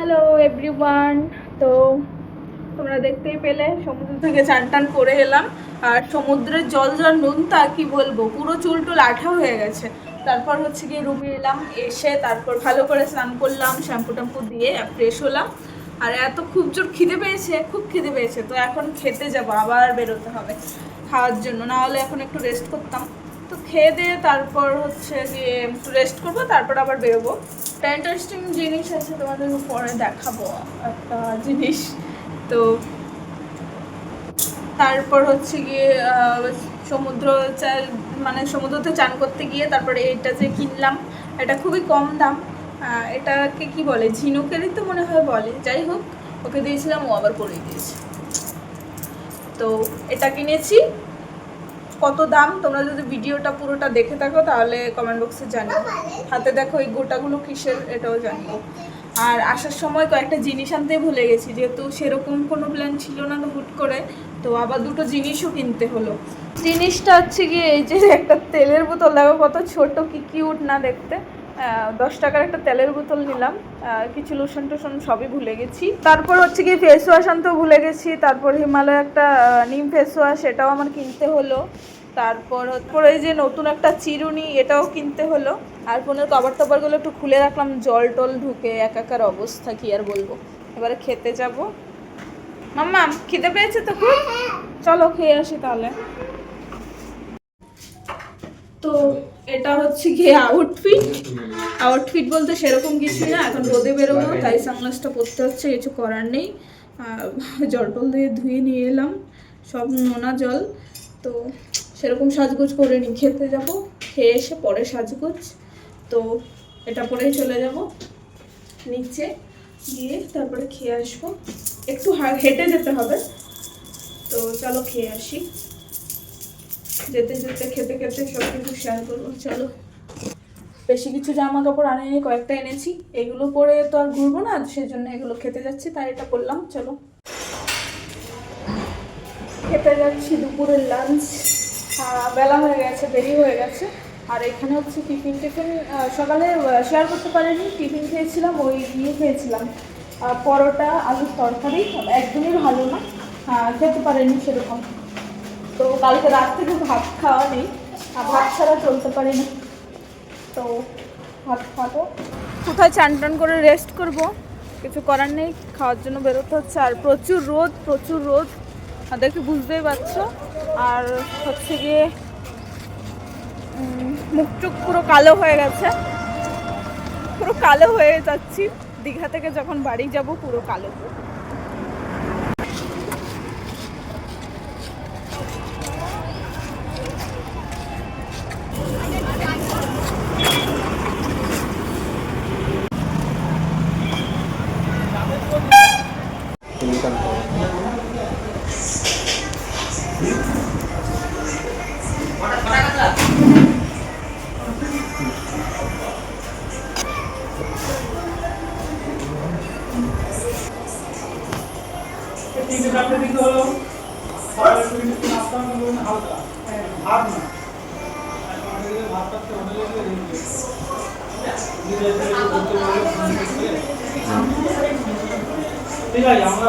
Hello everyone. তো তোমরা দেখতেই পেলে সমুদ্র থেকে চান টান করে এলাম। আর সমুদ্রের জল যা নুনতা কি বলবো, পুরো চুল টুল আঠা হয়ে গেছে। তারপর হচ্ছে গিয়ে রুমে এলাম, এসে তারপর ভালো করে স্নান করলাম, শ্যাম্পু ট্যাম্পু দিয়ে ফ্রেশ হলাম। আর এত খুব জোর খিদে পেয়েছে, খুব খিদে পেয়েছে। তো এখন খেতে যাবো, আবার বেরোতে হবে খাওয়ার জন্য, না হলে এখন একটু রেস্ট করতাম। তো খেয়ে দিয়ে তারপর হচ্ছে গিয়ে একটু রেস্ট করবো, তারপর আবার বেরোবো। একটা ইন্টারেস্টিং জিনিস আছে, তোমাদের পরে দেখাবো একটা জিনিস। তো তারপর হচ্ছে গিয়ে সমুদ্র মানে সমুদ্রতে চান করতে গিয়ে তারপরে এটা যে কিনলাম, এটা খুবই কম দাম। এটাকে কি বলে, ঝিনুকেরই তো মনে হয় বলে, যাই হোক ওকে দিয়েছিলাম, ও আবার করে দিয়েছে। তো এটা কিনেছি। কত দাম তোমরা যদি ভিডিওটা পুরোটা দেখে থাকো তাহলে কমেন্ট বক্সে জানিও। হাতে দেখো এই গোটাগুলো কিসের, এটাও জানিও। আর আসার সময় কয়েকটা জিনিস আনতে ভুলে গেছি, যেহেতু সেরকম কোনো প্ল্যান ছিল না, তো হুট করে তো আবার দুটো জিনিসও কিনতে হলো। জিনিসটা হচ্ছে গিয়ে এই যে একটা তেলের বোতল, দেখো কত ছোট, কি কিউট না দেখতে। 10 টাকার একটা তেলের বোতল নিলাম। কিছু লোশন টোশন সবই ভুলে গেছি। তারপর হচ্ছে গিয়ে ফেস ওয়াশ আনতেও ভুলে গেছি। তারপর হিমালয় একটা নিম ফেস ওয়াশ, এটাও আমার কিনতে হলো। তারপর এই যে নতুন একটা চিরুনি, এটাও কিনতে হলো। আর ফোনের কভার টভারগুলো একটু খুলে রাখলাম, জল টল ঢুকে একাকার অবস্থা, কি আর বলবো। এবারে খেতে যাব। মাম্মা খিদে পেয়েছে তো খুব, চলো খেয়ে আসি তাহলে। তো এটা হচ্ছে গিয়ে আউটফিট বলতে সেরকম কিছু না, এখন রোদে বেরোবো তাই সানগ্লাসটা পরতে হচ্ছে, কিছু করার নেই। জল টল দিয়ে ধুয়ে নিয়ে এলাম, সব নোনা জল। তো সেরকম সাজগোজ করে নি, খেতে যাব, খেয়ে এসে পরে সাজগোজ। তো এটা পরেই চলে যাব নিচে, গিয়ে তারপরে খেয়ে আসবো। একটু হেঁটে যেতে হবে, তো চলো খেয়ে আসি। যেতে যেতে খেতে খেতে সব কিছু শেয়ার করবো। চলো। বেশি কিছু জামা কাপড় আনিনি, কয়েকটা এনেছি, এগুলো পরে তো আর ঘুরবো না, সেজন্য এগুলো খেতে যাচ্ছি, তাই এটা করলাম। চলো খেতে যাচ্ছি দুপুরের লাঞ্চ। বেলা হয়ে গেছে, দেরি হয়ে গেছে। আর এখানে হচ্ছে টিফিন সকালে শেয়ার করতে পারিনি। টিফিন খেয়েছিলাম, ওই খেয়েছিলাম পরোটা আলুর তরকারি, একদমই ভালো না, খেতে পারিনি সেরকম। তো কালকে রাত থেকে ভাত খাওয়া নেই, ভাত ছাড়া চলতে পারি না, তো ভাত খাবো। কোথায় চান টান করে রেস্ট করব, কিছু করার নেই, খাওয়ার জন্য বেরোতে হচ্ছে। আর প্রচুর রোদ, দেখে বুঝতেই পারছো। আর হচ্ছে গিয়ে মুখ টুক পুরো কালো হয়ে গেছে, পুরো কালো হয়ে যাচ্ছি। দীঘা থেকে যখন বাড়ি যাব পুরো কালো। ঠিক আছে, আমরা